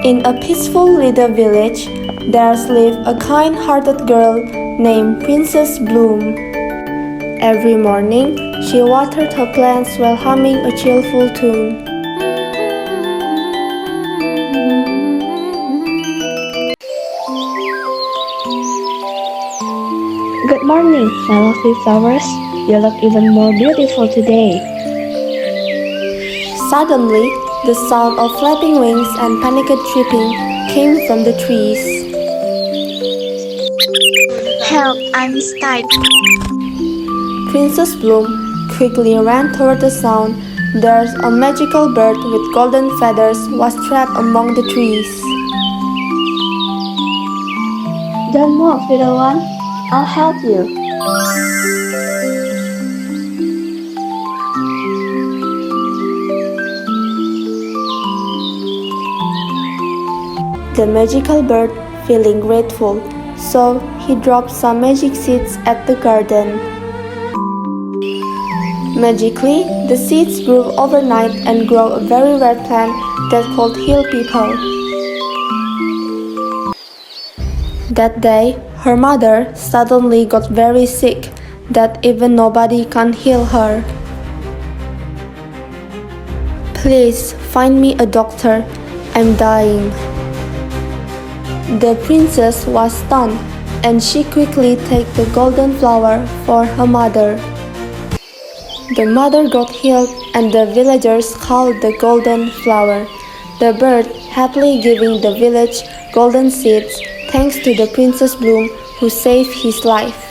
In a peaceful little village, there lived a kind-hearted girl named Princess Bloom. Every morning, she watered her plants while humming a cheerful tune. Good morning, my lovely flowers. You look even more beautiful today. Suddenly, the sound of flapping wings and panicked chirping came from the trees. Help, I'm stuck. Princess Bloom quickly ran toward the sound. There's a magical bird with golden feathers was trapped among the trees. Don't move, little one. I'll help you. The magical bird, feeling grateful, so he dropped some magic seeds at the garden. Magically, the seeds grew overnight and grew a very rare plant that could heal people. That day, her mother suddenly got very sick that even nobody can heal her. Please find me a doctor. I'm dying. The princess was stunned, and she quickly took the golden flower for her mother. The mother got healed, and the villagers called the golden flower. The bird happily giving the village golden seeds thanks to the Princess Bloom who saved his life.